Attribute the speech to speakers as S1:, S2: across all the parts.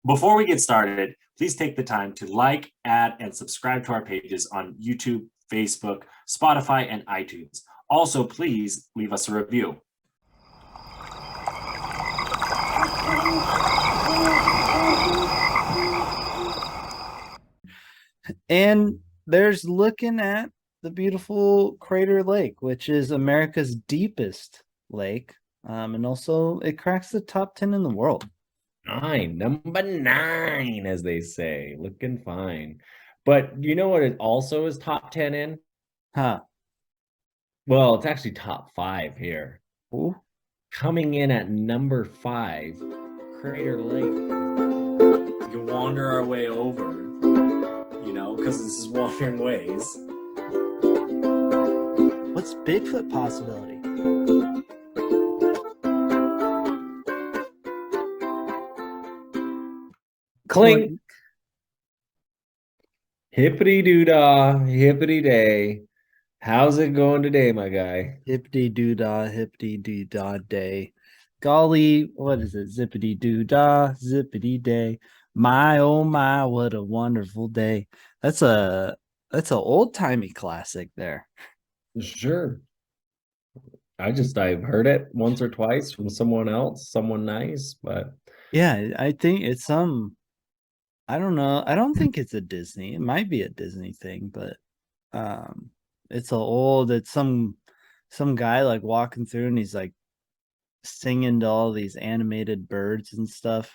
S1: Before we get started, please take the time to like, add, and subscribe to our pages on YouTube, Facebook, Spotify, and iTunes. Also, please leave us a review.
S2: And there's looking at the beautiful Crater Lake, which is America's deepest lake. And also it cracks the top 10 in the world.
S3: Number nine, as they say, looking fine. But you know what it also is top 10 in?
S2: Huh.
S3: Well, it's actually top five here.
S2: Ooh.
S3: Coming in at number five, Crater Lake.
S1: We can wander our way over, because this is Wandering Ways.
S2: What's Bigfoot possibility?
S3: Clink. Hippity doo dah, hippity day. How's it going today, my guy?
S2: Hippity doo dah, hippity doo dah day. Golly, what is it? Zippity doo dah, zippity day. My oh my, what a wonderful day. That's a old timey classic there.
S3: Sure. I've heard it once or twice from someone else, someone nice, but
S2: Yeah, I think it's I don't know. I don't think it's a Disney. It might be a Disney thing, but it's some guy like walking through and he's like singing to all these animated birds and stuff.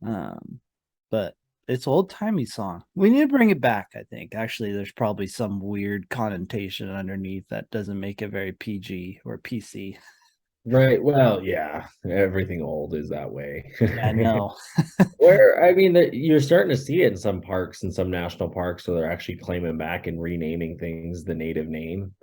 S2: But it's old timey song. We need to bring it back, I think. Actually, there's probably some weird connotation underneath that doesn't make it very PG or PC.
S3: right. Well, yeah, everything old is that way.
S2: Yeah, no.
S3: Where I mean, you're starting to see it in some parks and some national parks, so they're actually claiming back and renaming things the native name.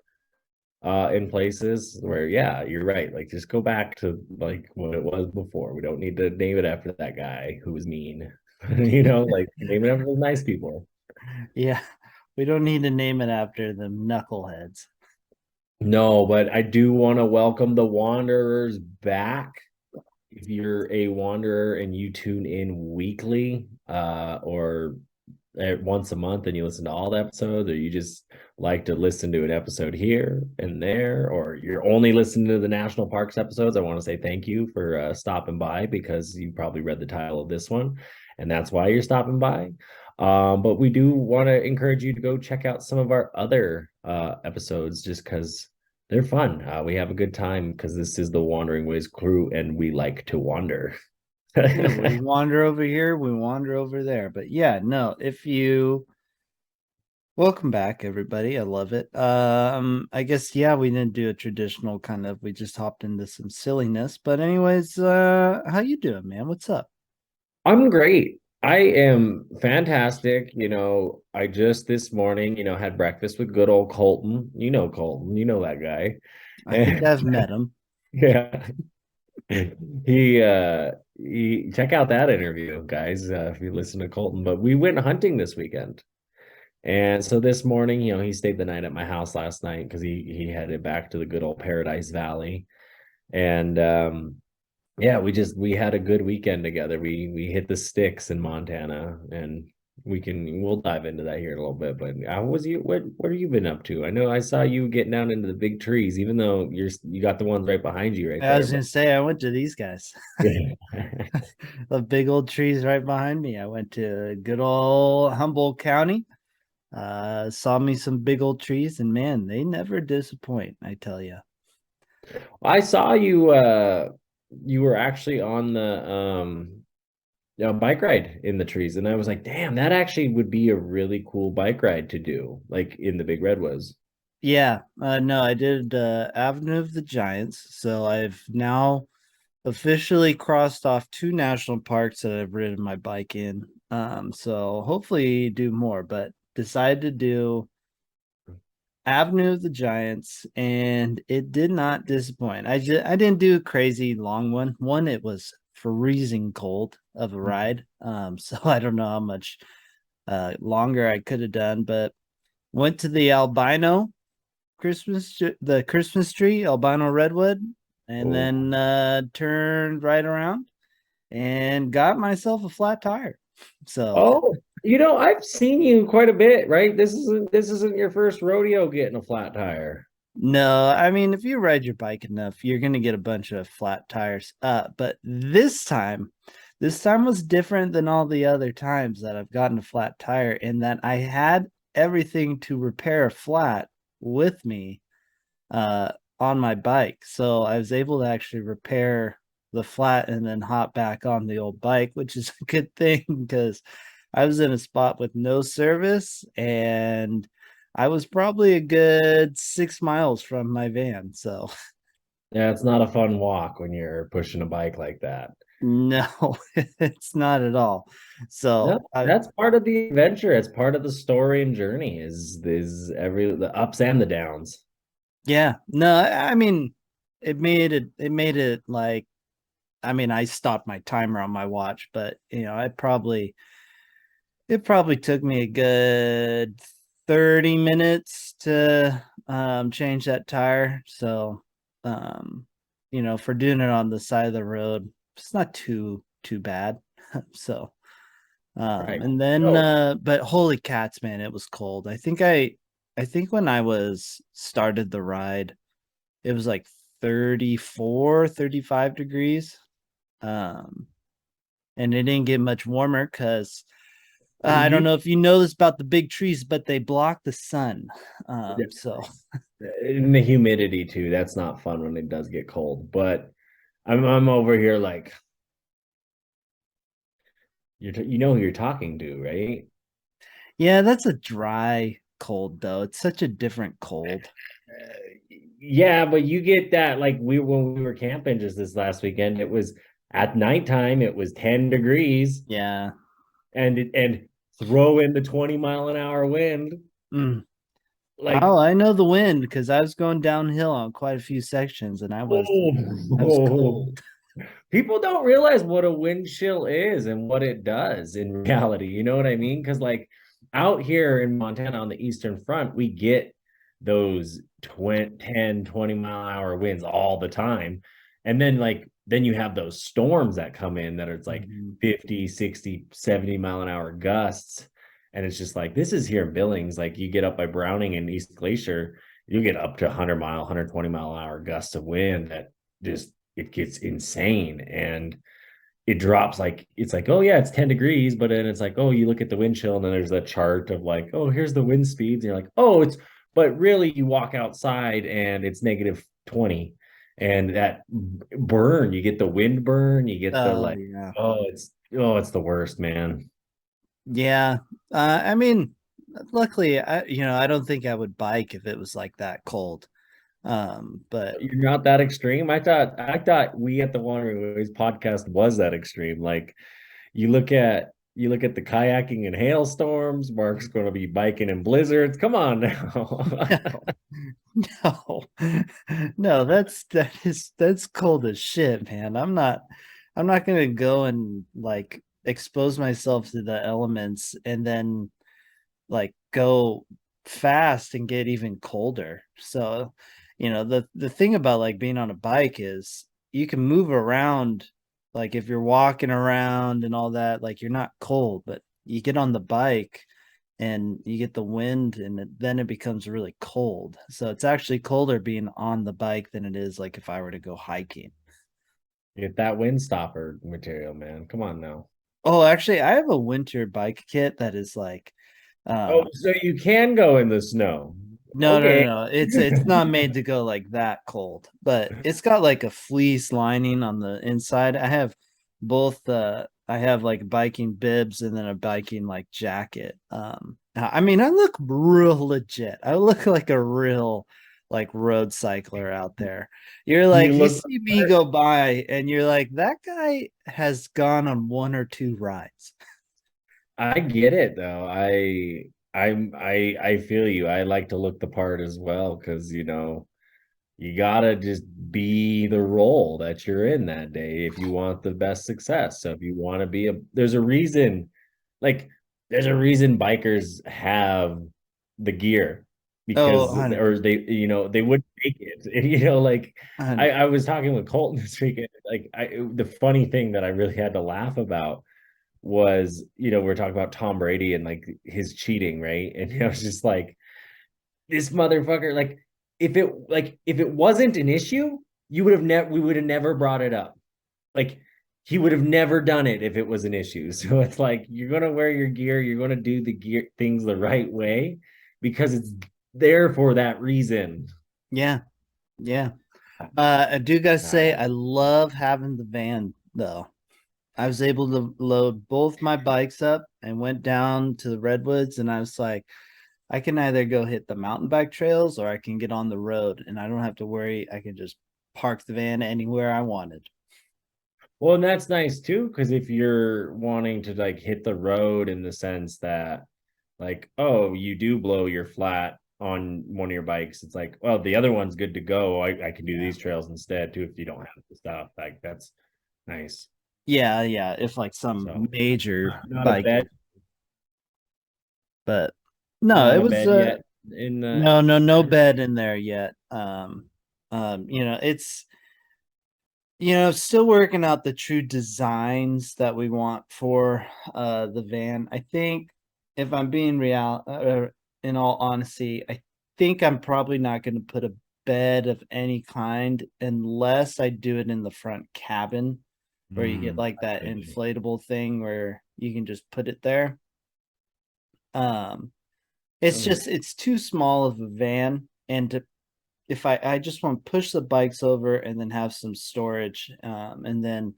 S3: In places where, yeah, you're right. Like, just go back to like what it was before. We don't need to name it after that guy who was mean. Like name it after the nice people.
S2: Yeah. We don't need to name it after them knuckleheads.
S3: No, but I do want to welcome the Wanderers back. If you're a Wanderer and you tune in weekly, or once a month and you listen to all the episodes, or you just like to listen to an episode here and there, or you're only listening to the national parks episodes, I want to say thank you for stopping by, because you probably read the title of this one and that's why you're stopping by. But we do want to encourage you to go check out some of our other episodes, just because they're fun. We have a good time because this is the Wandering Ways crew and we like to wander.
S2: Yeah, we wander over here, we wander over there. But yeah, no, if you welcome back, everybody. I love it. I guess yeah, we didn't do a traditional kind of, we just hopped into some silliness. But anyways, how you doing, man? What's up?
S3: I'm great. I am fantastic. I just this morning, had breakfast with good old Colton. You know Colton, you know that guy.
S2: I think
S3: And
S2: I've met him.
S3: yeah, he check out that interview, guys, if you listen to Colton. But we went hunting this weekend. And so this morning, he stayed the night at my house last night because he headed back to the good old Paradise Valley. And yeah, we had a good weekend together. We hit the sticks in Montana, and we'll dive into that here in a little bit. But how was you? What have you been up to? I know I saw you getting down into the big trees, even though you got the ones right behind you right
S2: I
S3: there.
S2: was gonna say I went to these guys. The big old trees right behind me. I went to good old Humboldt County. Saw me some big old trees, and man, they never disappoint, I tell you.
S3: I saw you. You were actually on the bike ride in the trees, and I was like, damn, that actually would be a really cool bike ride to do, like in the Big Redwoods.
S2: Yeah, no, I did Avenue of the Giants. So I've now officially crossed off two national parks that I've ridden my bike in. So hopefully do more, but decided to do Avenue of the Giants, and it did not disappoint. I didn't do a crazy long one. One, it was freezing cold of a ride. So I don't know how much longer I could have done, but went to the albino the Christmas tree, albino redwood, and
S3: Oh,
S2: then turned right around and got myself a flat tire. So,
S3: Oh, I've seen you quite a bit, right? This isn't your first rodeo getting a flat tire.
S2: no, I mean, if you ride your bike enough, you're gonna get a bunch of flat tires. But this time was different than all the other times that I've gotten a flat tire in that I had everything to repair a flat with me uh on my bike. So I was able to actually repair the flat and then hop back on the old bike, which is a good thing because I was in a spot with no service and I was probably a good 6 miles from my van. So
S3: Yeah, it's not a fun walk when you're pushing a bike like that.
S2: no, it's not at all.
S3: No,
S2: So
S3: that's part of the adventure. It's part of the story and journey is the ups and the downs.
S2: yeah, no, I mean it made it like, I mean, I stopped my timer on my watch, but it probably took me a good 30 minutes to change that tire. So for doing it on the side of the road, it's not too bad. So
S3: Right.
S2: and then
S3: Oh,
S2: but holy cats, man, it was cold. I think when I was started the ride, it was like 34, 35 degrees. Um and it didn't get much warmer because I don't
S3: you
S2: know if you know this about the big trees, but they block the sun. So
S3: and the humidity too. That's not fun when it does get cold. But I'm over here like you know who you're talking to, right?
S2: yeah, that's a dry cold though. It's such a different cold.
S3: Yeah, but you get that like when we were camping just this last weekend, it was at nighttime, it was 10 degrees
S2: Yeah.
S3: and throw in the 20-mile-an-hour wind.
S2: Mm.
S3: Like,
S2: Oh, I know the wind because I was going downhill on quite a few sections and I was
S3: oh,
S2: cold.
S3: people don't realize what a wind chill is and what it does in reality. You know what I mean? Because like out here in Montana on the Eastern Front, we get those 20, 10, 20-mile-an-hour winds all the time. And then you have those storms that come in that are it's like
S2: Mhm.
S3: 50, 60, 70-mile-an-hour gusts. And it's just like this is here in Billings. Like you get up by Browning and East Glacier, you get up to 120-mile-an-hour gusts of wind that just it gets insane and it drops like it's like oh yeah it's 10 degrees but then it's like oh you look at the wind chill and then there's a chart of like oh here's the wind speeds and you're like oh it's but really you walk outside and it's negative 20 and that burn you get the wind burn you get the
S2: Oh
S3: like
S2: yeah.
S3: it's the worst, man.
S2: Yeah. I mean, luckily I don't think I would bike if it was like that cold. But
S3: You're not that extreme. I thought we at the Wandering Ways podcast was that extreme. Like you look at the kayaking in hailstorms. Mark's going to be biking in blizzards. Come on now.
S2: no, no, no, that's cold as shit, man. I'm not gonna go and like expose myself to the elements and then like go fast and get even colder. So, the thing about like being on a bike is you can move around, like if you're walking around and all that, like you're not cold, but you get on the bike and you get the wind and then it becomes really cold. So it's actually colder being on the bike than it is like if I were to go hiking.
S3: Get that wind stopper material, man. Come on now.
S2: Oh, actually, I have a winter bike kit that is like
S3: Oh,
S2: um
S3: so you can go in the snow.
S2: no, no,
S3: Okay.
S2: no, no. It's not made to go like that cold, but it's got like a fleece lining on the inside. I have both I have like biking bibs and then a biking like jacket. I mean, I look real legit. I look like a real like road cycler out there. You're
S3: You
S2: like you
S3: look
S2: see me go by and you're like that guy has gone on one or two rides.
S3: I get it though. I feel you. I like to look the part as well because you gotta just be the role that you're in that day if you want the best success. So if you want to be like there's a reason bikers have the gear
S2: Oh,
S3: because or
S2: 100%.
S3: they would fake it. You know, like
S2: And
S3: I was talking with Colton this weekend. Like the funny thing that I really had to laugh about was, we're talking about Tom Brady and like his cheating, right? And I was just like, this motherfucker, if it wasn't an issue, we would have never brought it up. Like he would have never done it if it was an issue. So it's like you're gonna wear your gear, you're gonna do the gear things the right way because it's there for that reason.
S2: yeah. I do gotta say I love having the van though. I was able to load both my bikes up and went down to the redwoods, and I was like, I can either go hit the mountain bike trails or I can get on the road, and I don't have to worry. I can just park the van anywhere I wanted.
S3: Well, and that's nice too, because if you're wanting to like hit the road in the sense that, like, oh, you do blow your flat on one of your bikes, it's like, well, the other one's good to go. I can do these trails instead too if you don't have the stuff. Like that's nice.
S2: Yeah. If like
S3: So
S2: some major
S3: not a
S2: bike,
S3: bed,
S2: but no,
S3: not
S2: it
S3: a
S2: was
S3: bed yet in
S2: no bed in there yet. It's still working out the true designs that we want for the van. I think if I'm being in all honesty, I think I'm probably not going to put a bed of any kind unless I do it in the front cabin where you get like that inflatable thing where you can just put it there. It's too small of a van, and if I just want to push the bikes over and then have some storage, and then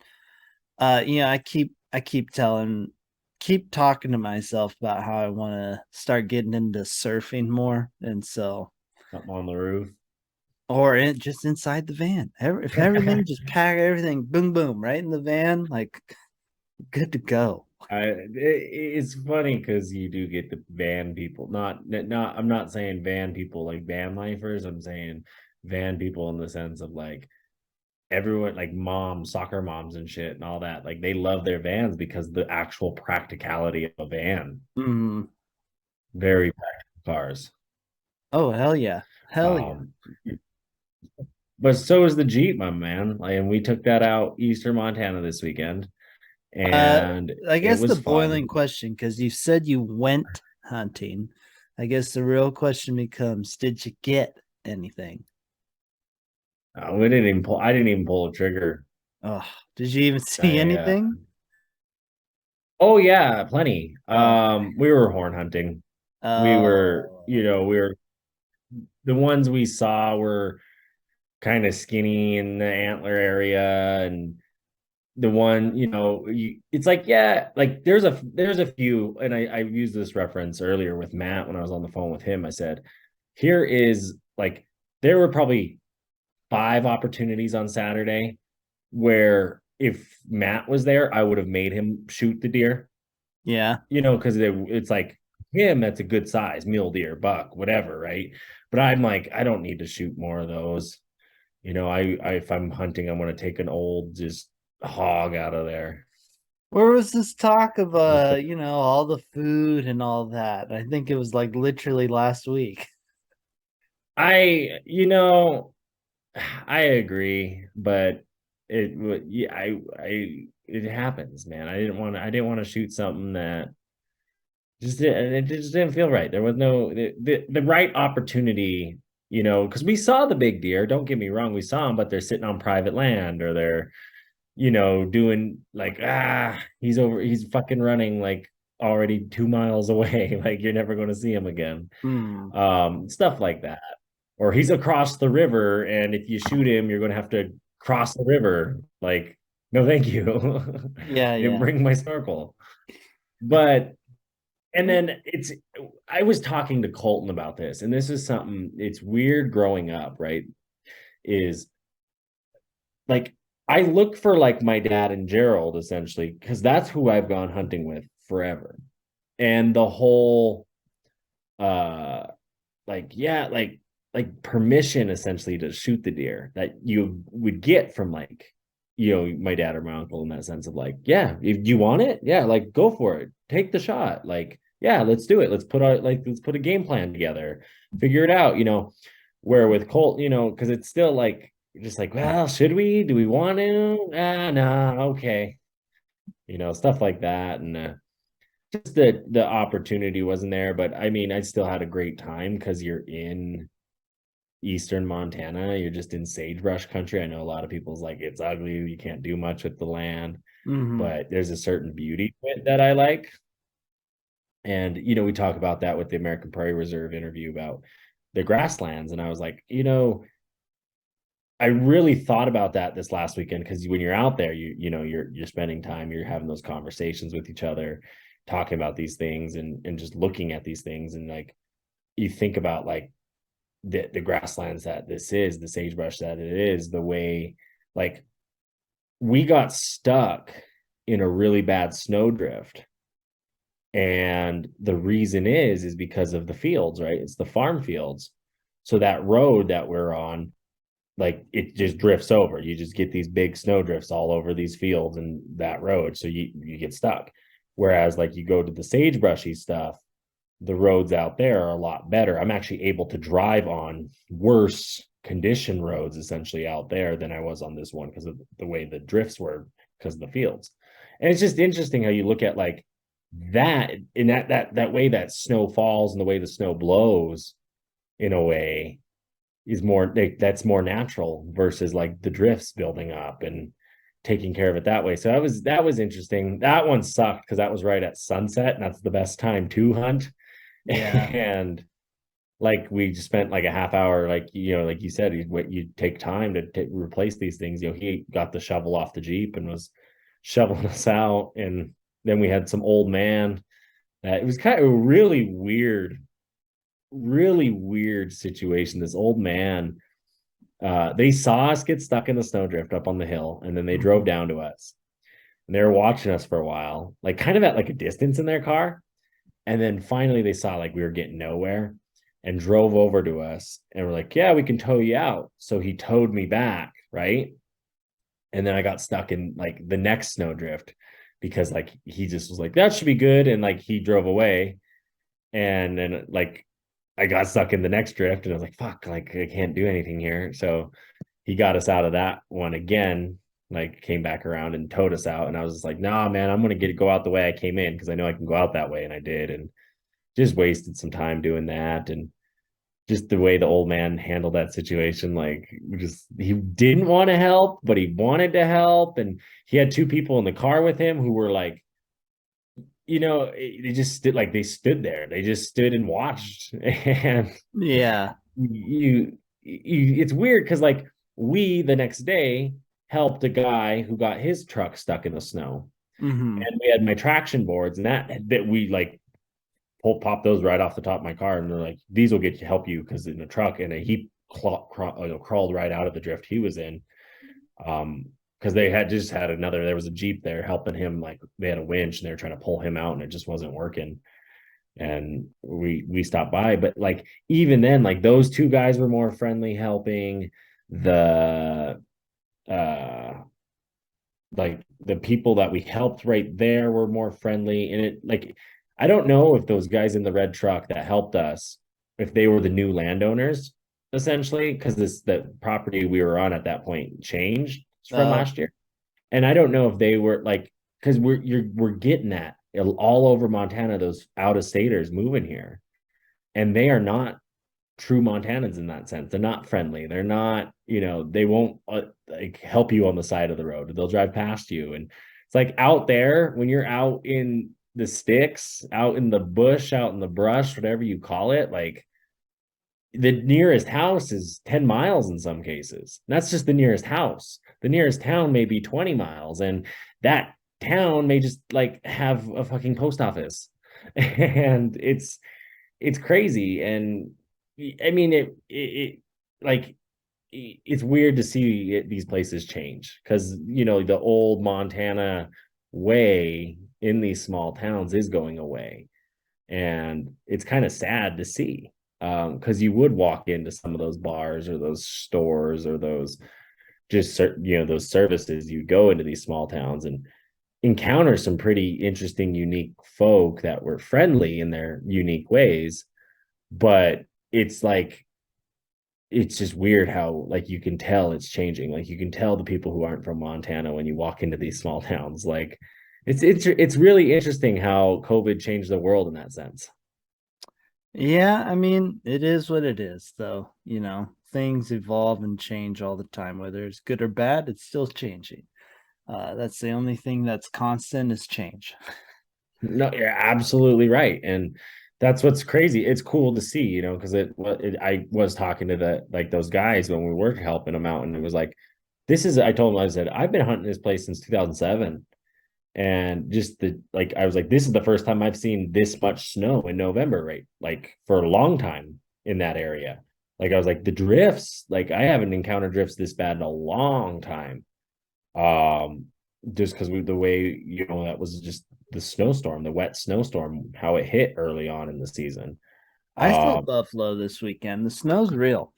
S2: I keep talking to myself about how I want to start getting into surfing more, and so
S3: something on the roof.
S2: Or just inside the van. If everything, just pack everything, boom, boom, right in the van, like good to go.
S3: It's funny because you do get the van people. I'm not saying van people like van lifers. I'm saying van people in the sense of like everyone, like moms, soccer moms and shit and all that. Like they love their vans because the actual practicality of a van.
S2: Mm.
S3: Very practical cars.
S2: Oh hell yeah, yeah.
S3: But so is the Jeep, my man. Like, and we took that out Eastern Montana this weekend, and
S2: I guess
S3: it was
S2: the boiling
S3: fun.
S2: question, because you said you went hunting, I guess the real question becomes, did you get anything?
S3: We didn't even pull. I didn't even pull a trigger.
S2: Oh, did you even see anything?
S3: Oh yeah, plenty.
S2: Okay.
S3: We were horn hunting. We were, the ones we saw were kind of skinny in the antler area, and the one, it's like, yeah, like there's a few, and I used this reference earlier with Matt when I was on the phone with him. I said, here is like there were probably 5 opportunities on Saturday where if Matt was there, I would have made him shoot the deer.
S2: Yeah.
S3: Because it's like him, that's a good size, mule deer, buck, whatever, right? But I'm like, I don't need to shoot more of those. I if I'm hunting, I'm gonna take an old just hog out of there.
S2: Where was this talk of all the food and all that? I think it was like literally last week.
S3: I I agree, but it would, yeah, it happens, man. I didn't want to shoot something that it just didn't feel right. There was no the right opportunity, because we saw the big deer. Don't get me wrong, we saw them, but they're sitting on private land, or they're doing like, he's fucking running like already 2 miles away. Like you're never going to see him again. Stuff like that. Or he's across the river, and if you shoot him, you're going to have to cross the river. Like, no, thank you.
S2: Yeah,
S3: Didn't bring my snorkel. But, and then I was talking to Colton about this, and this is something, it's weird growing up, right? Is like, I look for like my dad and Gerald essentially, because that's who I've gone hunting with forever. And the whole, like, yeah, like permission essentially to shoot the deer that you would get from like, my dad or my uncle, in that sense of like, yeah, if you want it, yeah, like go for it, take the shot, like, yeah, let's do it, let's put a game plan together, figure it out, Where with Colt, because it's still like just like, well, should we? Do we want to? No, okay. Stuff like that. And just the opportunity wasn't there. But I mean, I still had a great time because you're in eastern Montana. You're just in sagebrush country. I know a lot of people's like, it's ugly. You can't do much with the land, but there's a certain beauty to it that I like. And, we talk about that with the American Prairie Reserve interview about the grasslands. And I was like, I really thought about that this last weekend because when you're out there, you're spending time, you're having those conversations with each other, talking about these things and just looking at these things. And like, you think about like the grasslands that this is, the sagebrush that it is, the way like we got stuck in a really bad snowdrift. And the reason is because of the fields, right? It's the farm fields. So that road that we're on, like it just drifts over. You just get these big snow drifts all over these fields and that road. So you get stuck. Whereas like you go to the sagebrushy stuff, the roads out there are a lot better. I'm actually able to drive on worse condition roads essentially out there than I was on this one because of the way the drifts were because of the fields. And it's just interesting how you look at like that in that way that snow falls and the way the snow blows in a way is more that's more natural versus like the drifts building up and taking care of it that way. So that was interesting. That one sucked because that was right at sunset and that's the best time to hunt.
S2: Yeah.
S3: And like we just spent like a half hour, like like you said, you take time to replace these things. He got the shovel off the Jeep and was shoveling us out, and then we had some old man. It was kind of a really weird situation. This old man, they saw us get stuck in the snowdrift up on the hill, and then they drove down to us, and they were watching us for a while, like kind of at like a distance in their car. And then finally they saw like we were getting nowhere and drove over to us and were like, yeah, we can tow you out. So he towed me back, right? And then I got stuck in like the next snowdrift because like he just was like, that should be good. And like he drove away. And then like I got stuck in the next drift and I was like, fuck, like I can't do anything here. So he got us out of that one again, like came back around and towed us out. And I was just like, nah, man, I'm going to go out the way I came in because I know I can go out that way. And I did. And just wasted some time doing that. And just the way the old man handled that situation, like just he didn't want to help, but he wanted to help. And he had two people in the car with him who were like, they just stood like they stood there. They just stood and watched. And
S2: yeah,
S3: it's weird because like we the next day helped a guy who got his truck stuck in the snow. And we had my traction boards and that we like pop those right off the top of my car, and they're like, these will help you because in the truck, and he crawled right out of the drift he was in. Because they had another, there was a Jeep there helping him, like they had a winch and they were trying to pull him out and it just wasn't working. And we stopped by, but like even then, like those two guys were more friendly helping. The like the people that we helped right there were more friendly. And it like I don't know if those guys in the red truck that helped us, if they were the new landowners essentially, because the property we were on at that point changed from last year. And I don't know if they were like, because we're getting that all over Montana, those out-of-staters moving here, and they are not true Montanans in that sense. They're not friendly. They're not, they won't like help you on the side of the road. They'll drive past you. And it's like out there when you're out in the sticks, out in the bush, out in the brush, whatever you call it, like the nearest house is 10 miles in some cases. That's just the nearest house. The nearest town may be 20 miles, and that town may just like have a fucking post office. And it's crazy. And I mean, it like it's weird to see these places change because the old Montana way in these small towns is going away, and it's kind of sad to see because you would walk into some of those bars or those stores or those just those services. You go into these small towns and encounter some pretty interesting, unique folk that were friendly in their unique ways, but it's like it's just weird how like you can tell it's changing. Like you can tell the people who aren't from Montana when you walk into these small towns. Like it's really interesting how COVID changed the world in that sense.
S2: Yeah, I mean, it is what it is, though. Things evolve and change all the time, whether it's good or bad, it's still changing. That's the only thing that's constant is change.
S3: No, you're absolutely right. And that's what's crazy. It's cool to see, because I was talking to those guys when we were helping them out, and it was like, I told them, I said, I've been hunting this place since 2007. And just I was like, this is the first time I've seen this much snow in November, right? Like for a long time in that area. Like I was like, the drifts, like I haven't encountered drifts this bad in a long time. Um, just because the way, that was just the snowstorm, the wet snowstorm, how it hit early on in the season.
S2: I saw
S3: Um,
S2: Buffalo this weekend. The snow's real.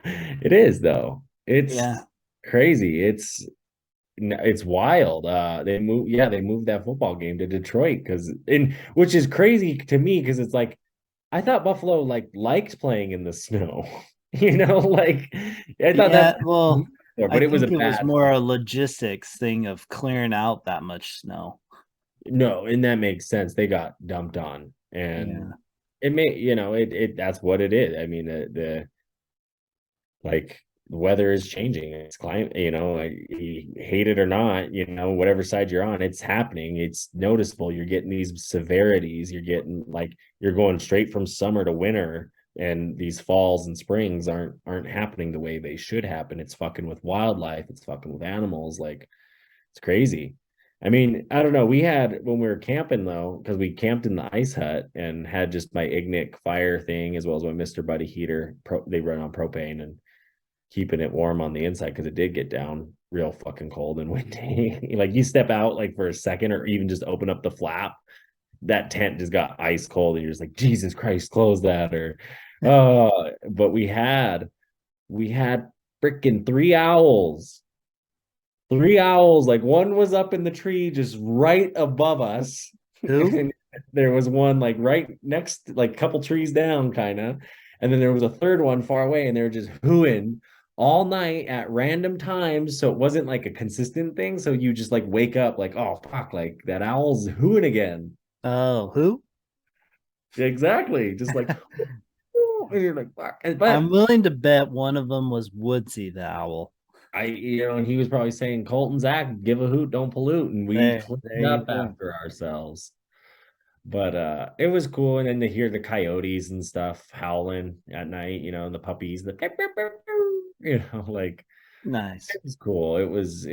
S3: it is though. It's
S2: Yeah.
S3: crazy. It's wild. They moved that football game to Detroit which is crazy to me because it's like I thought Buffalo liked playing in the snow. Like I thought
S2: Yeah,
S3: that's
S2: well, I
S3: but it was a
S2: think it was
S3: bad
S2: more a logistics thing of clearing out that much snow.
S3: no, and that makes sense. They got dumped on, and
S2: Yeah.
S3: it may it that's what it is. I mean the like the weather is changing. It's climate, like, you hate it or not, whatever side you're on, it's happening. It's noticeable. You're getting these severities. You're going straight from summer to winter, and these falls and springs aren't happening the way they should happen. It's fucking with wildlife. It's fucking with animals. Like it's crazy. I mean, I don't know. We had when we were camping though, because we camped in the ice hut and had just my Ignic fire thing as well as my Mr. Buddy heater. They run on propane and keeping it warm on the inside because it did get down real fucking cold and windy. Like you step out like for a second or even just open up the flap, that tent just got ice cold and you're just like, Jesus Christ, close that. But we had freaking three owls. Like one was up in the tree just right above us.
S2: Who?
S3: And there was one like right next, like a couple trees down, kind of. And then there was a third one far away, and they were just hooing all night at random times. So it wasn't like a consistent thing. So you just like wake up like, oh fuck, like that owl's hooing again.
S2: Oh, who?
S3: Exactly. Just like and you're like, fuck.
S2: I'm
S3: But
S2: willing to bet one of them was Woodsy the owl.
S3: and he was probably saying Colton's act, give a hoot, don't pollute. And we
S2: There
S3: cleaned
S2: you
S3: up
S2: go.
S3: after ourselves. But it was cool. And then to hear the coyotes and stuff howling at night, the puppies, like
S2: Nice.
S3: it was cool. It was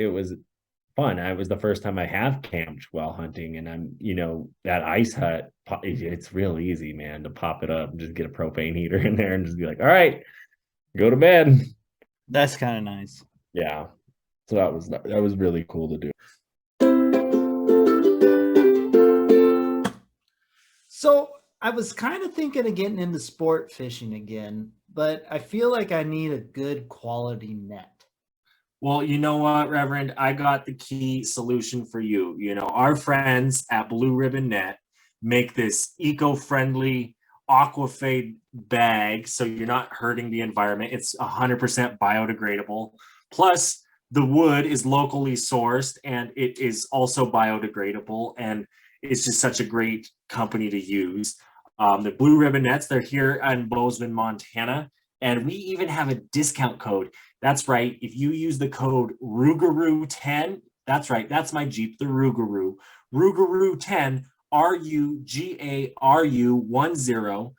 S3: fun. It was the first time I have camped while hunting, and that ice hut. It's real easy, man, to pop it up and just get a propane heater in there and just be like, all right, go to bed.
S2: That's kind of nice.
S3: Yeah, so that was really cool to do.
S2: So I was kind of thinking of getting into sport fishing again, but I feel like I need a good quality net.
S1: Well, you know what, Reverend? I got the key solution for you. Our friends at Blue Ribbon Net make this eco-friendly aquafade bag, so you're not hurting the environment. It's 100% biodegradable. Plus, the wood is locally sourced, and it is also biodegradable, and it's just such a great company to use. The Blue Ribbon Nets, they're here in Bozeman, Montana, and we even have a discount code. That's right. If you use the code Rougarou10, that's right. That's my Jeep, the Rougarou. Rougarou10, Rugaru10.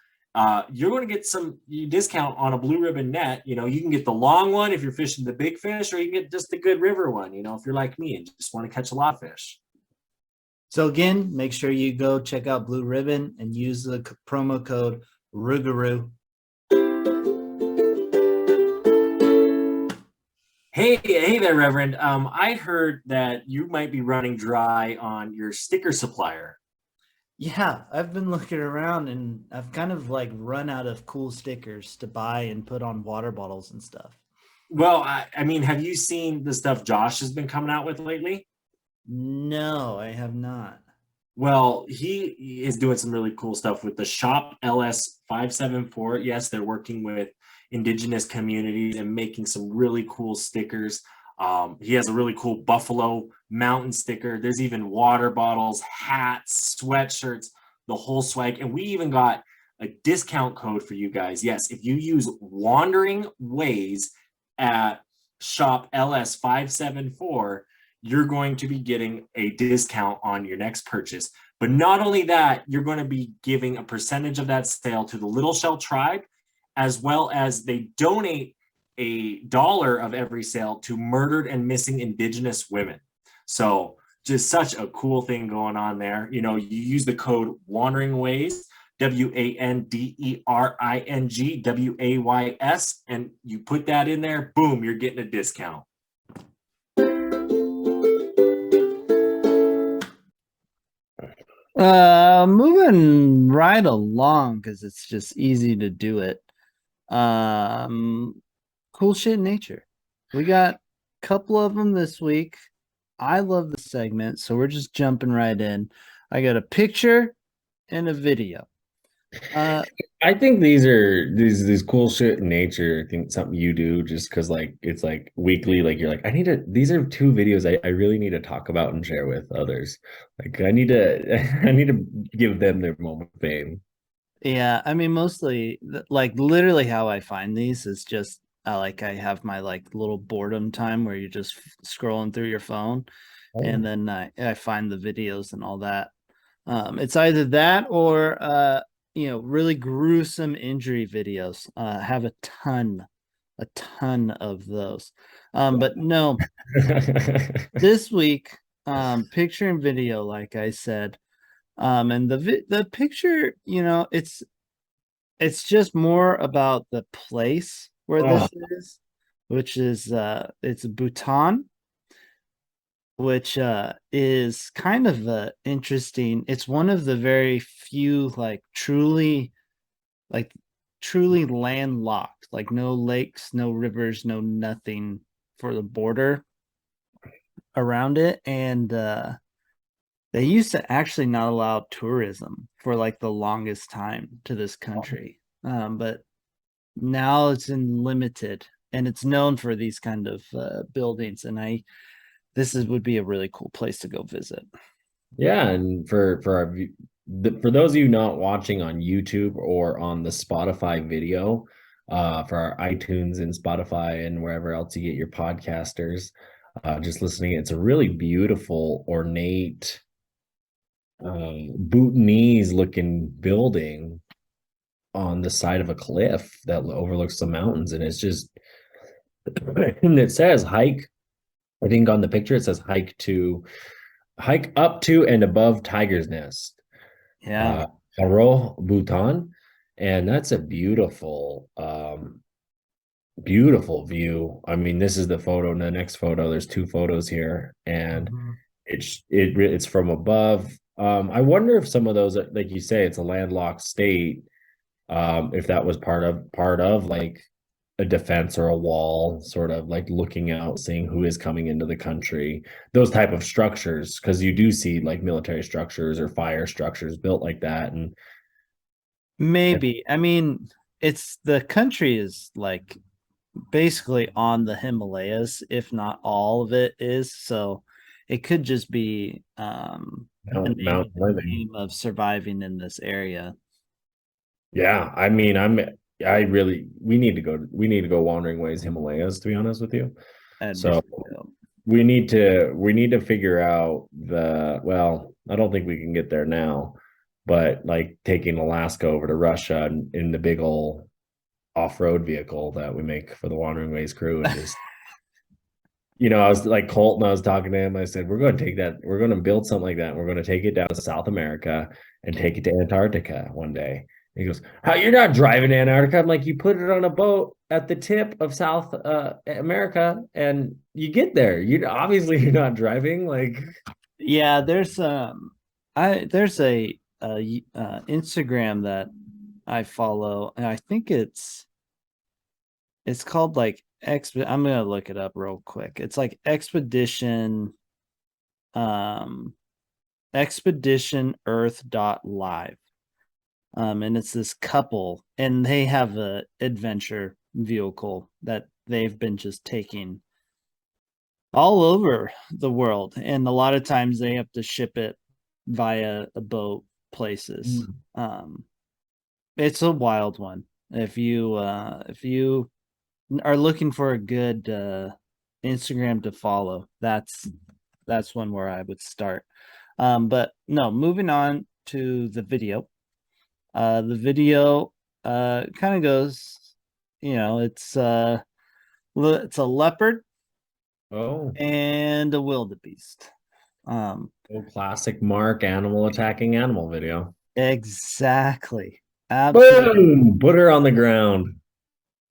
S1: You're going to get some discount on a Blue Ribbon net. You can get the long one if you're fishing the big fish, or you can get just the good river one, if you're like me and just want to catch a lot of fish.
S2: So again, make sure you go check out Blue Ribbon and use the promo code Rougarou.
S1: Hey there, Reverend. I heard that you might be running dry on your sticker supplier.
S2: Yeah, I've been looking around and I've kind of run out of cool stickers to buy and put on water bottles and stuff.
S1: Well, I mean, have you seen the stuff Josh has been coming out with lately?
S2: No, I have not.
S1: Well, he is doing some really cool stuff with the Shop LS 574. Yes, they're working with indigenous communities and making some really cool stickers. He has a really cool Buffalo Mountain sticker. There's even water bottles, hats, sweatshirts, the whole swag. And we even got a discount code for you guys. Yes, if you use Wandering Ways at Shop LS 574, you're going to be getting a discount on your next purchase. But not only that, you're going to be giving a percentage of that sale to the Little Shell Tribe, as well as they donate $1 of every sale to murdered and missing Indigenous women. So just such a cool thing going on there. You know, you use the code Wandering Ways, WANDERING and you put that in there, boom, you're getting a discount.
S2: Moving right along because it's just easy to do it. Cool shit in nature. We got a couple of them this week. I love the segment, so we're just jumping right in. I got a picture and a video.
S3: I think these cool shit in nature. I think something you do just because like it's like weekly, like you're like, I need to these are two videos I really need to talk about and share with others. Like I need to I need to give them their moment of fame.
S2: Yeah, I mean, mostly like literally how I find these is just like I have my like little boredom time where you're just scrolling through your phone, and then I find the videos and all that. It's either that or really gruesome injury videos. Have a ton of those. But no, this week, picture and video, like I said. And the picture, it's just more about the place where
S3: Oh,
S2: this is, which is it's Bhutan, which is kind of interesting. It's one of the very few like truly landlocked, like no lakes, no rivers, no nothing for the border around it. And they used to actually not allow tourism for like the longest time to this country. But now it's in limited, and it's known for these kind of buildings. And this would be a really cool place to go visit.
S3: yeah, and for those of you not watching on YouTube or on the Spotify video, for our iTunes and Spotify and wherever else you get your podcasters, just listening, it's a really beautiful, ornate, Bhutanese looking building on the side of a cliff that overlooks the mountains, and it's just and it says hike. I think on the picture it says hike up to and above Tiger's Nest,
S2: Yeah.
S3: Haro, Bhutan, and that's a beautiful view. I mean, this is the photo. And the next photo, there's two photos here, and
S2: Mhm.
S3: it's from above. I wonder if some of those, like you say, it's a landlocked state. If that was part of like a defense or a wall, sort of like looking out, seeing who is coming into the country, those type of structures, because you do see like military structures or fire structures built like that. And
S2: Maybe. I mean, it's the country is like basically on the Himalayas, if not all of it is. So it could just be a
S3: mountain living.
S2: name of surviving in this area.
S3: Yeah, I mean, we need to go Wandering Ways Himalayas, to be honest with you.
S2: That'd be
S3: So
S2: dope.
S3: we need to figure out well, I don't think we can get there now, but like taking Alaska over to Russia in the big old off-road vehicle that we make for the Wandering Ways crew, and just I was like Colton, I was talking to him. I said, we're going to take that, we're going to build something like that. We're going to take it down to South America and take it to Antarctica one day. And he goes, how, you're not driving to Antarctica? I'm like, you put it on a boat at the tip of South America and you get there. You obviously you're not driving. Like,
S2: Yeah, there's a Instagram that I follow, and I think it's called like I'm gonna look it up real quick. It's like Expedition, um, Expedition Earth.live. And it's this couple, and they have a adventure vehicle that they've been just taking all over the world, and a lot of times they have to ship it via a boat places. It's a wild one. If you are looking for a good Instagram to follow, that's one where I would start. But no, moving on to the video. The video kind of goes, it's a leopard
S3: Oh,
S2: and a wildebeest.
S3: classic Mark animal attacking animal video.
S2: Exactly. Absolutely.
S3: Boom! Put her on the ground.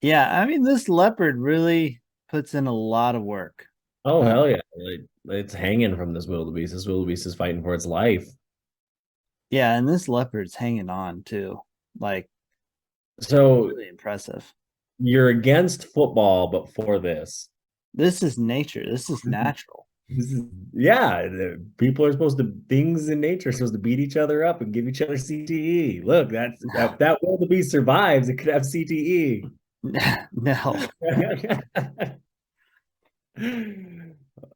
S2: Yeah, I mean, this leopard really puts in a lot of work.
S3: Oh, hell yeah. It's hanging from this wildebeest. This wildebeest is fighting for its life.
S2: Yeah, and this leopard's hanging on too. Like,
S3: So
S2: really impressive.
S3: you're against football, but for this.
S2: This is nature. This is natural.
S3: Yeah, people are supposed to, things in nature are supposed to beat each other up and give each other CTE. Look, that wildebeest survives, it could have CTE.
S2: No.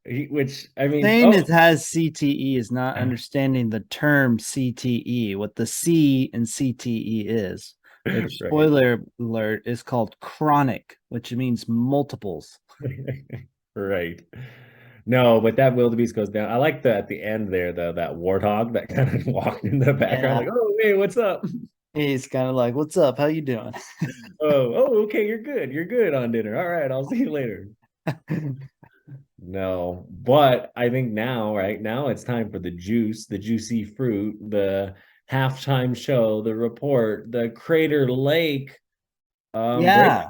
S3: Which, I mean,
S2: Saying it has CTE is not understanding the term CTE, what the C in CTE is. Which,
S3: right.
S2: spoiler alert, is called chronic, which means multiples.
S3: Right. No, but that wildebeest goes down. I like the at the end there, that warthog that kind of walked in the background, like, oh, hey, what's up?
S2: He's kind of like, what's up? How you doing?
S3: Okay, you're good. You're good on dinner. All right, I'll see you later. No, but I think now, right now, it's time for the juice, the juicy fruit, the halftime show, the report, the Crater Lake.
S2: Yeah,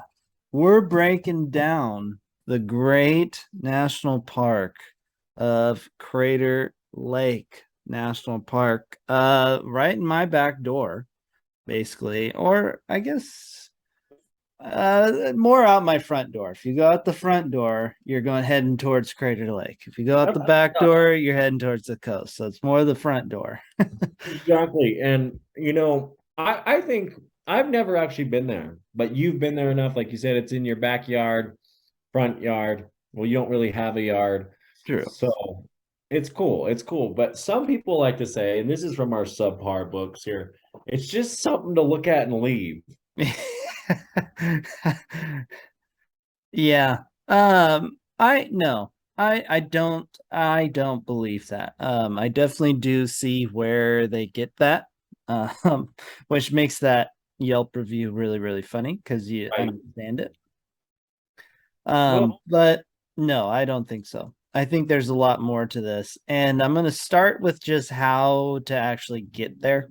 S2: we're breaking down the great national park of Crater Lake National Park, right in my back door, basically, or I guess more out my front door. If you go out the front door, you're going heading towards Crater Lake. If you go out the back door, you're heading towards the coast. So it's more the front door.
S3: Exactly. And I think I've never actually been there, but you've been there enough. Like you said, it's in your backyard, front yard. Well, you don't really have a yard.
S2: True.
S3: So it's cool. It's cool. But some people like to say, and this is from our subpar books here, it's just something to look at and leave.
S2: Yeah. I don't believe that. I definitely do see where they get that. Which makes that Yelp review really, really funny because you understand it. But no, I don't think so. I think there's a lot more to this, and I'm going to start with just how to actually get there.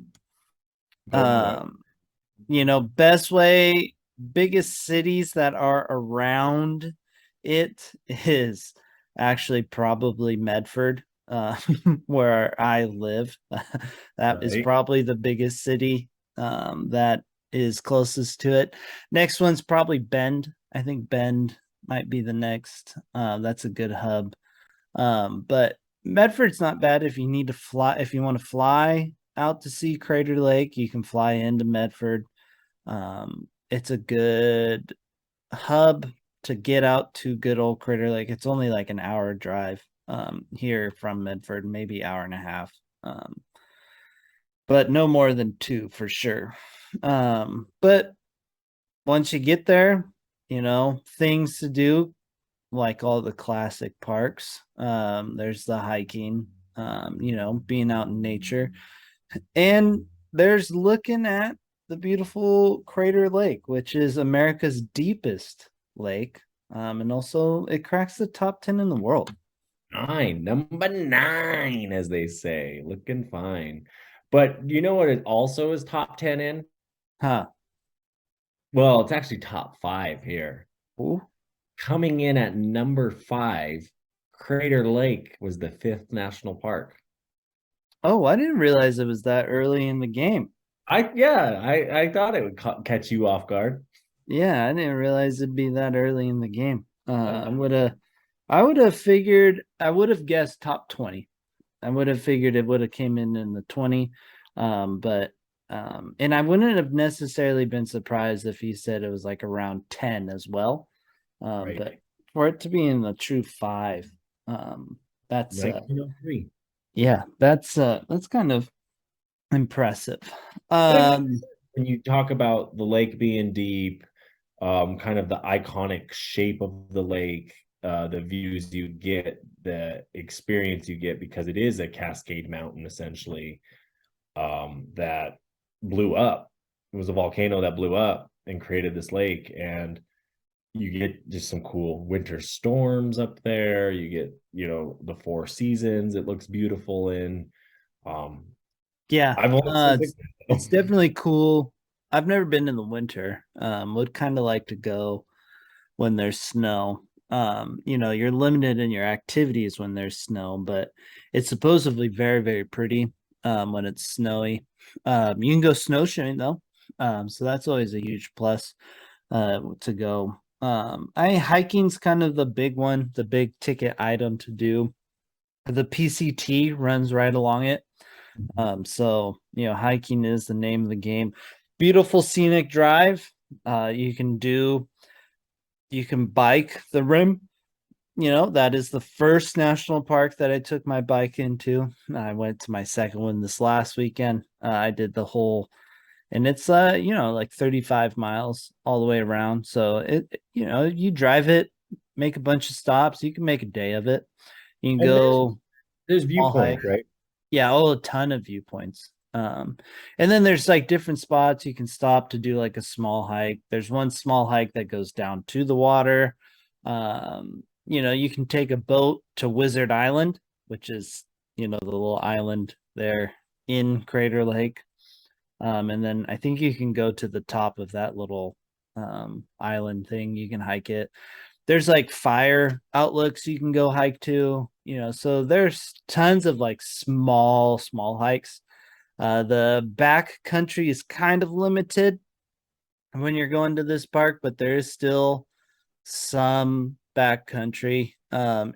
S2: Best way, biggest cities that are around it is actually probably Medford, where I live. That is probably the biggest city that is closest to it. Next one's probably Bend. I think Bend might be the next. That's a good hub. But Medford's not bad if you need to fly. If you want to fly out to see Crater Lake, you can fly into Medford. It's a good hub to get out to good old Crater Lake. It's only like an hour drive here from Medford, maybe hour and a half. But no more than 2 for sure. But once you get there, things to do, like all the classic parks. There's the hiking, being out in nature. And there's looking at the beautiful Crater Lake, which is America's deepest lake. And also it cracks the top 10 in the world.
S3: Number 9, as they say, looking fine. But you know what it also is top 10 in?
S2: Huh.
S3: Well, it's actually top 5 here.
S2: Ooh.
S3: Coming in at number 5, Crater Lake was the 5th national park.
S2: Oh, I didn't realize it was that early in the game.
S3: I thought it would catch you off guard.
S2: Yeah, I didn't realize it'd be that early in the game. I would have guessed top 20. I would have figured it would have came in the 20. But and I wouldn't have necessarily been surprised if he said it was like around 10 as well.
S3: Right.
S2: But for it to be in the true 5, that's
S3: 1903.
S2: yeah, that's kind of impressive.
S3: When you talk about the lake being deep, kind of the iconic shape of the lake, the views you get, the experience you get, because it is a Cascade Mountain essentially, that blew up. It was a volcano that blew up and created this lake, and you get just some cool winter storms up there. You get, the 4 seasons. It looks beautiful in. Um,
S2: Yeah,
S3: I've only
S2: it's definitely cool. I've never been in the winter. Would kind of like to go when there's snow. You're limited in your activities when there's snow, but it's supposedly very, very pretty when it's snowy. You can go snowshoeing though. So that's always a huge plus to go. Hiking's kind of the big one, the big ticket item to do. The PCT runs right along it. So hiking is the name of the game. Beautiful scenic drive. You can bike the rim. That is the first national park that I took my bike into. I went to my second one this last weekend. I did the whole, and it's like 35 miles all the way around. So you drive it, make a bunch of stops. You can make a day of it. You can
S3: And
S2: go
S3: there's
S2: small
S3: viewpoints,
S2: hike.
S3: right?
S2: Yeah, a ton of viewpoints. And then there's like different spots you can stop to do like a small hike. There's one small hike that goes down to the water. You can take a boat to Wizard Island, which is, the little island there in Crater Lake. And then I think you can go to the top of that little island thing. You can hike it. There's like fire outlooks you can go hike to, so there's tons of like small hikes. The back country is kind of limited when you're going to this park, but there is still some back country. In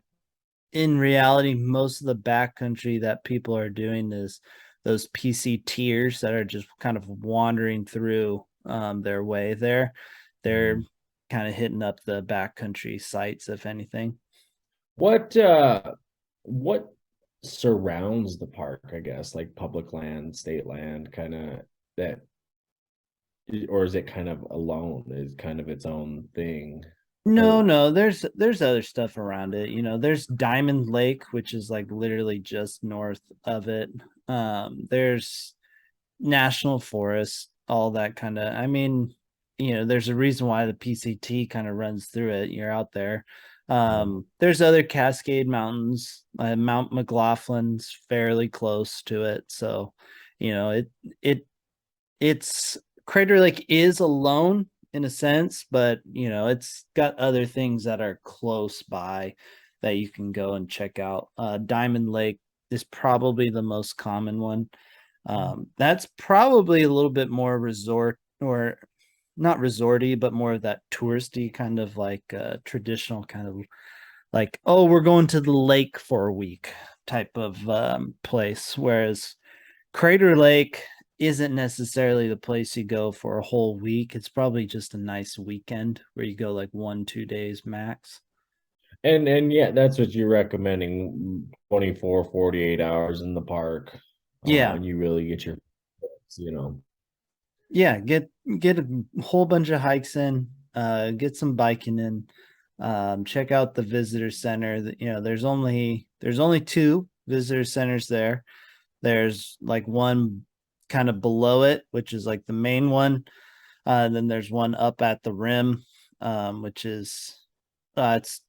S2: reality, most of the back country that people are doing is those PC tiers that are just kind of wandering through their way there. They're kind of hitting up the backcountry sites, if anything.
S3: What surrounds the park, I guess, like public land, state land, kind of that, or is it kind of alone? Is kind of its own thing?
S2: No, there's other stuff around it. There's Diamond Lake, which is like literally just north of it. There's national forest, all that kind of. I mean, there's a reason why the PCT kind of runs through it. You're out there. There's other Cascade Mountains. Mount McLaughlin's fairly close to it, so it's Crater Lake is alone in a sense, but it's got other things that are close by that you can go and check out. Diamond Lake is probably the most common one. That's probably a little bit more resort, or not resorty, but more of that touristy kind of like traditional kind of like, oh, we're going to the lake for a week type of place. Whereas Crater Lake isn't necessarily the place you go for a whole week. It's probably just a nice weekend where you go like 1-2 days max.
S3: And yeah, that's what you're recommending, 24, 48 hours in the park.
S2: Yeah.
S3: And you really get your, you know.
S2: Yeah, get a whole bunch of hikes in, get some biking in, check out the visitor center. There's only 2 visitor centers there. There's like one kind of below it, which is like the main one. And then there's one up at the rim, which is it's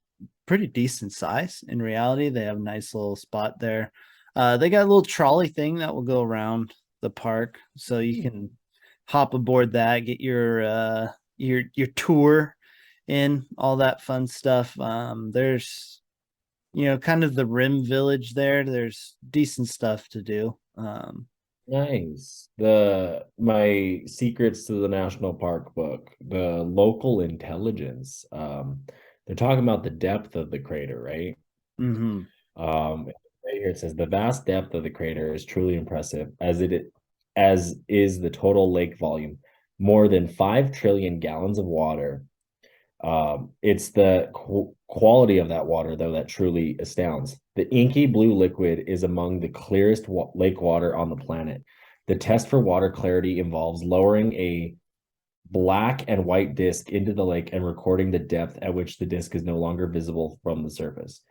S2: pretty decent size in reality. They have a nice little spot there. They got a little trolley thing that will go around the park, so you can hop aboard that, get your tour in, all that fun stuff. There's kind of the rim village there. There's decent stuff to do.
S3: Nice. My Secrets to the National Park book, the local intelligence. They're talking about the depth of the crater, right?
S2: Mm-hmm.
S3: Um, here it says the vast depth of the crater is truly impressive, as is the total lake volume, more than 5 trillion gallons of water. It's the quality of that water, though, that truly astounds. The inky blue liquid is among the clearest lake water on the planet. The test for water clarity involves lowering a black and white disc into the lake and recording the depth at which the disc is no longer visible from the surface.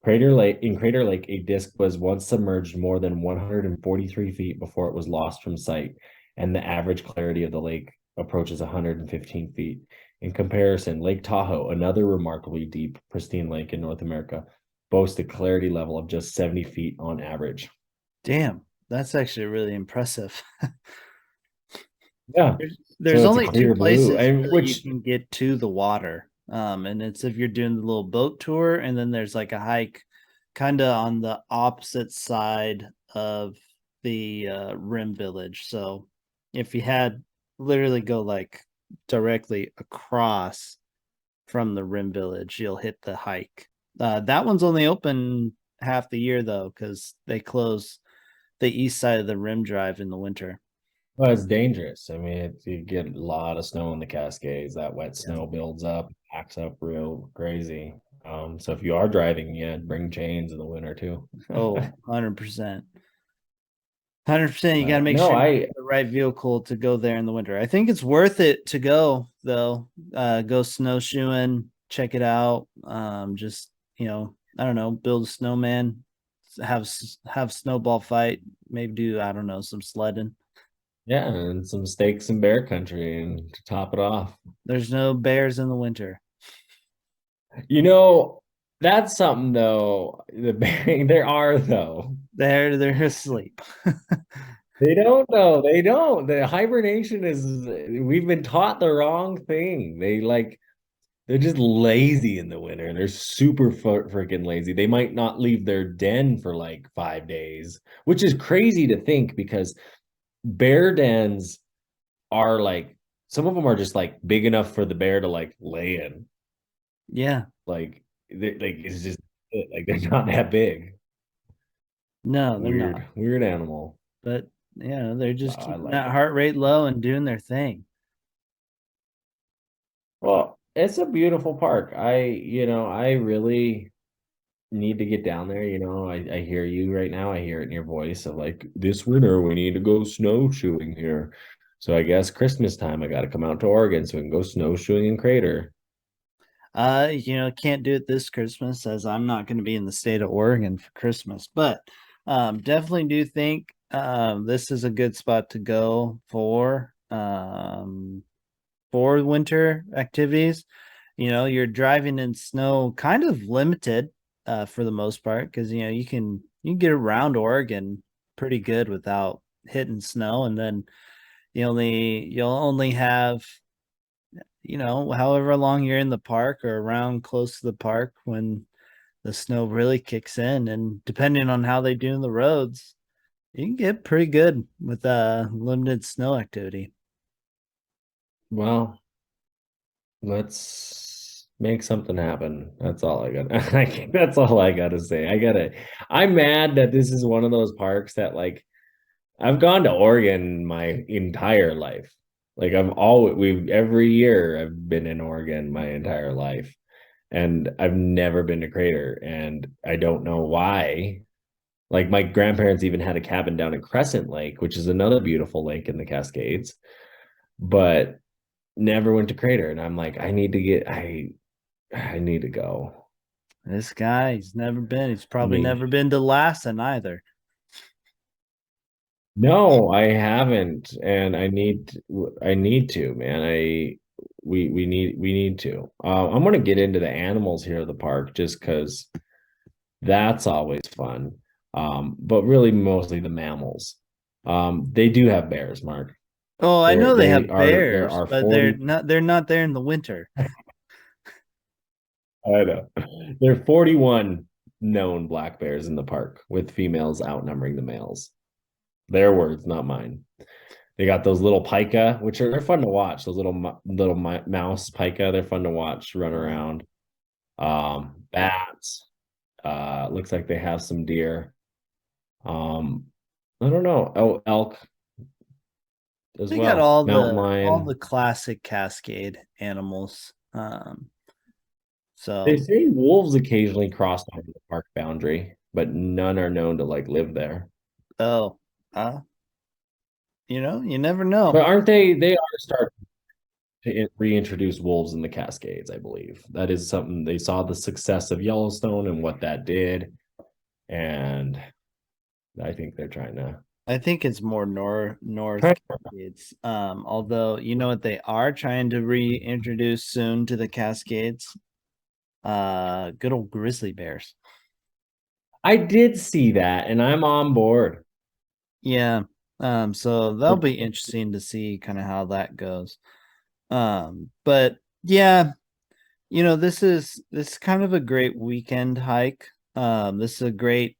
S3: In Crater Lake, a disc was once submerged more than 143 feet before it was lost from sight, and the average clarity of the lake approaches 115 feet. In comparison, Lake Tahoe, another remarkably deep, pristine lake in North America, boasts a clarity level of just 70 feet on average.
S2: Damn, that's actually really impressive.
S3: Yeah.
S2: There's
S3: So it's a
S2: only
S3: clear
S2: two places
S3: blue, and
S2: really
S3: which
S2: you can get to the water. And it's if you're doing the little boat tour, and then there's like a hike kind of on the opposite side of the rim village. So if you had literally go like directly across from the rim village, you'll hit the hike. That one's only open half the year though, because they close the east side of the rim drive in the winter.
S3: well, it's dangerous. I mean, you get a lot of snow in the Cascades. That wet
S2: Yeah.
S3: snow builds up, packs up real crazy. So if you are driving, yeah, bring chains in the winter too.
S2: Oh, 100%. 100%. You got to make
S3: No,
S2: sure you have the right vehicle to go there in the winter. I think it's worth it to go though. Go snowshoeing, check it out. Just, I don't know, build a snowman, have snowball fight, maybe do, I don't know, some sledding.
S3: yeah, and some steaks and bear country, and to top it off.
S2: There's no bears in the winter.
S3: You know, that's something though. There are though.
S2: They're asleep.
S3: They don't though. They don't. The hibernation is. We've been taught the wrong thing. They're just lazy in the winter. They're super freaking lazy. They might not leave their den for like 5 days, which is crazy to think because bear dens are like some of them are just like big enough for the bear to like lay in.
S2: Yeah.
S3: Like it's just like they're not that big.
S2: No, they're not.
S3: Weird animal.
S2: But they're just
S3: I
S2: keeping
S3: like
S2: that
S3: it.
S2: heart rate low and doing their thing.
S3: Well, it's a beautiful park. I really need to get down there. I hear you right now. I hear it in your voice of like this winter we need to go snowshoeing here. So I guess Christmas time I got to come out to Oregon so we can go snowshoeing in Crater.
S2: Can't do it this Christmas as I'm not going to be in the state of Oregon for Christmas, but definitely do think this is a good spot to go for winter activities. You're driving in snow kind of limited for the most part because you can get around Oregon pretty good without hitting snow, and then you'll only have however long you're in the park or around close to the park when the snow really kicks in, and depending on how they do in the roads, you can get pretty good with limited snow activity.
S3: Well, let's make something happen. That's all I got. That's all I got to say. I'm mad that this is one of those parks that like I've gone to Oregon my entire life. Like every year I've been in Oregon my entire life, and I've never been to Crater, and I don't know why. Like my grandparents even had a cabin down in Crescent Lake, which is another beautiful lake in the Cascades, but never went to Crater. And I'm like, I need to go.
S2: This guy, he's never been. He's probably never been to Lassen either.
S3: No, I haven't, and I need to, man. We need to. I'm gonna get into the animals here at the park just because that's always fun. But really mostly the mammals. They do have bears, Mark.
S2: Oh, I know they have bears,
S3: there are
S2: but
S3: 40,
S2: they're not there in the winter.
S3: I know. There are 41 known black bears in the park, with females outnumbering the males. Their words, not mine. They got those little pika, they're fun to watch. Those little mouse pika, they're fun to watch run around. Bats. Looks like they have some deer. Um, I don't know. Oh, elk as
S2: They got
S3: well. Mountain lion.
S2: all the classic Cascade animals.
S3: They
S2: So
S3: say wolves occasionally cross over the park boundary, but none are known to like live there.
S2: oh, uh, you never know.
S3: But aren't they? They are starting to reintroduce wolves in the Cascades, I believe. That is something they saw the success of Yellowstone and what that did, and I think they're trying to.
S2: I think it's more north
S3: Try-
S2: Cascades. Although you know what they are trying to reintroduce soon to the Cascades. Good old grizzly bears.
S3: I did see that, and I'm on board.
S2: Yeah. So that'll be interesting to see kind of how that goes. But yeah, this is kind of a great weekend hike. This is a great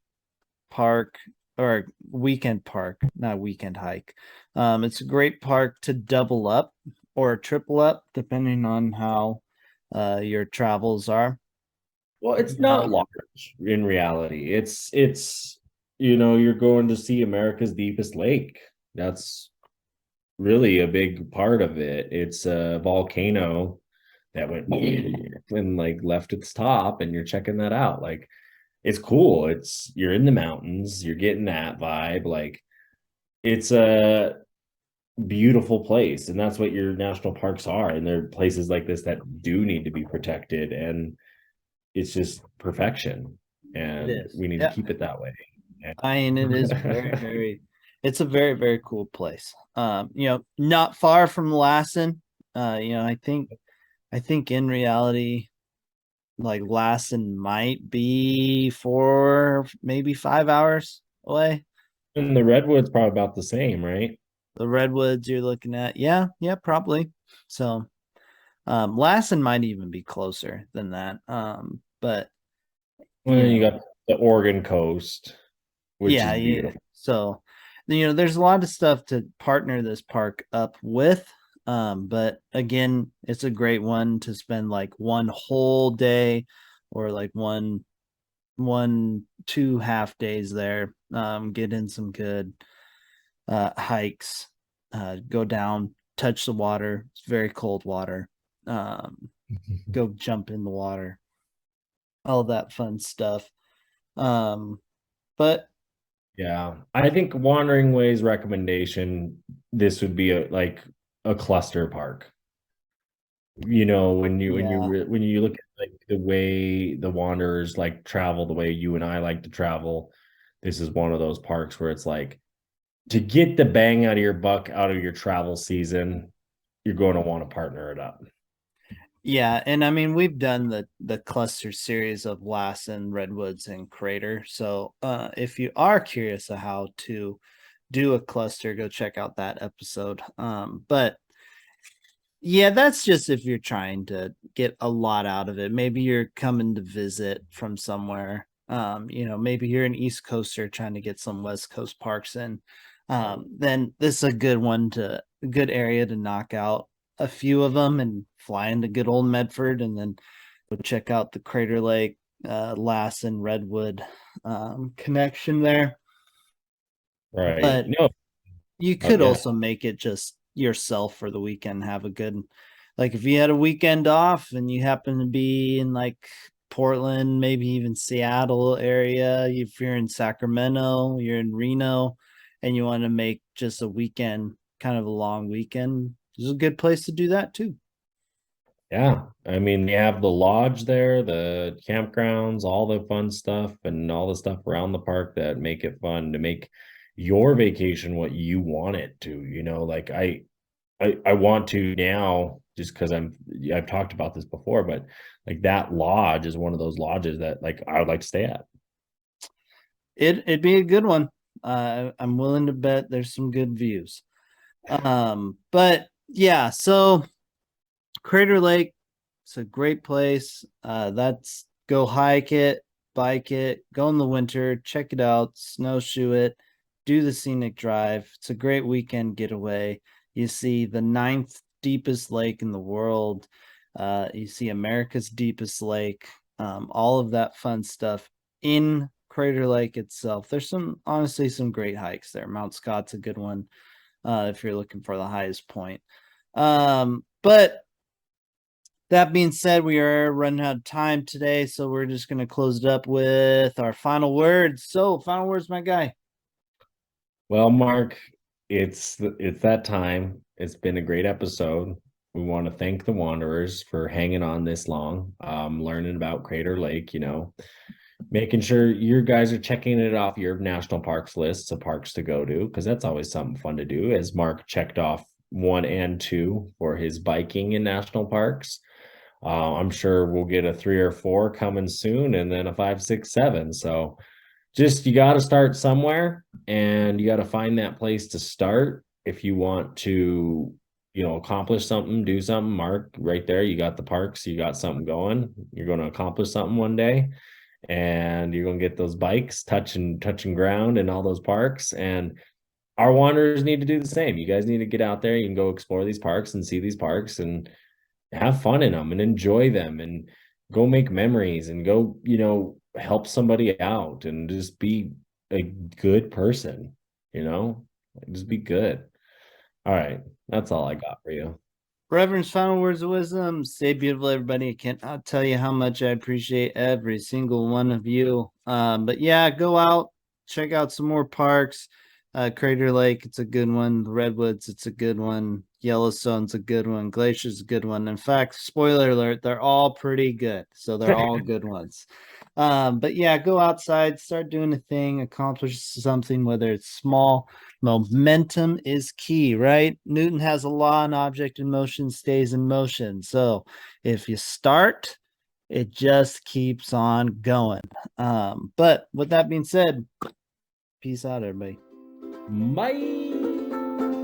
S2: park or weekend park, not weekend hike. It's a great park to double up or triple up, depending on how your travels are.
S3: Well, it's
S2: You
S3: not
S2: know,
S3: large in reality. It's you're going to see America's deepest lake. That's really a big part of it. It's a volcano that went and like left its top, and you're checking that out. Like it's cool. It's you're in the mountains, you're getting that vibe. Like it's a beautiful place, and that's what your national parks are. And there are places like this that do need to be protected, and it's just perfection.
S2: it
S3: And
S2: is.
S3: we need to
S2: Yeah.
S3: keep it that way.
S2: I mean, it is it's a very, very cool place. Not far from Lassen. I think in reality, like Lassen might be 4, maybe 5 hours away.
S3: And the redwood's probably about the same, right?
S2: The redwoods you're looking at, yeah, probably. So, Lassen might even be closer than that. But
S3: Well,
S2: you
S3: then you
S2: know,
S3: got the Oregon coast, which
S2: yeah,
S3: is
S2: yeah.
S3: beautiful.
S2: So, there's a lot of stuff to partner this park up with. But again, it's a great one to spend like one whole day or like one 2 half days there. Get in some good hikes, go down, touch the water. It's very cold water. Go jump in the water, all that fun stuff. But
S3: Yeah, I think Wandering Ways recommendation, this would be like a cluster park.
S2: yeah,
S3: When you look at like the way the wanderers like travel, the way you and I like to travel, this is one of those parks where it's like to get the bang out of your buck out of your travel season, you're going to want to partner it up.
S2: yeah, and I mean we've done the cluster series of Lassen, Redwoods, and Crater. So if you are curious of how to do a cluster, go check out that episode. But yeah, that's just if you're trying to get a lot out of it. Maybe you're coming to visit from somewhere. Maybe you're an East Coaster trying to get some West Coast parks in. Then this is a good area to knock out a few of them and fly into good old Medford and then go check out the Crater Lake, Lassen, Redwood connection there.
S3: Right.
S2: But
S3: No,
S2: you
S3: but
S2: could
S3: yeah.
S2: also make it just yourself for the weekend, have a good, like if you had a weekend off and you happen to be in like Portland, maybe even Seattle area, if you're in Sacramento, you're in Reno, and you want to make just a weekend, kind of a long weekend, this is a good place to do that too.
S3: Yeah. I mean, they have the lodge there, the campgrounds, all the fun stuff, and all the stuff around the park that make it fun to make your vacation what you want it to. Like I want to now just because I've talked about this before, but like that lodge is one of those lodges that like I would like to stay at.
S2: It'd be a good one. I'm willing to bet there's some good views. But yeah, so Crater Lake, it's a great place. That's go hike it, bike it, go in the winter, check it out, snowshoe it, do the scenic drive. It's a great weekend getaway. You see the ninth deepest lake in the world. You see America's deepest lake. All of that fun stuff in Crater Lake itself, there's honestly some great hikes there. Mount Scott's a good one if you're looking for the highest point. But that being said, we are running out of time today, so we're just going to close it up with our final words. So, final words, my guy.
S3: Well, Mark, it's that time. It's been a great episode. We want to thank the Wanderers for hanging on this long, learning about Crater Lake, making sure you guys are checking it off your national parks lists of parks to go to, because that's always something fun to do, as Mark checked off 1 and 2 for his biking in national parks. I'm sure we'll get a 3 or 4 coming soon, and then a 5, 6, 7. So just, you got to start somewhere, and you got to find that place to start if you want to, accomplish something, do something. Mark, right there, you got the parks, you got something going. You're going to accomplish something one day, and you're going to get those bikes touching ground in all those parks. And our Wanderers need to do the same. You guys need to get out there. You can go explore these parks and see these parks and have fun in them and enjoy them and go make memories and go, help somebody out and just be a good person, just be good. All right. That's all I got for you.
S2: Reverend's final words of wisdom. Stay beautiful, everybody. I cannot tell you how much I appreciate every single one of you. But yeah, go out, check out some more parks. Crater Lake, it's a good one. Redwoods, it's a good one. Yellowstone's a good one. Glacier's a good one. In fact, spoiler alert, they're all pretty good. So they're all good ones. But yeah, go outside, start doing a thing, accomplish something, whether it's small. Momentum is key, right? Newton has a law, and object in motion stays in motion. So if you start, it just keeps on going. But with that being said, peace out, everybody.
S3: Bye.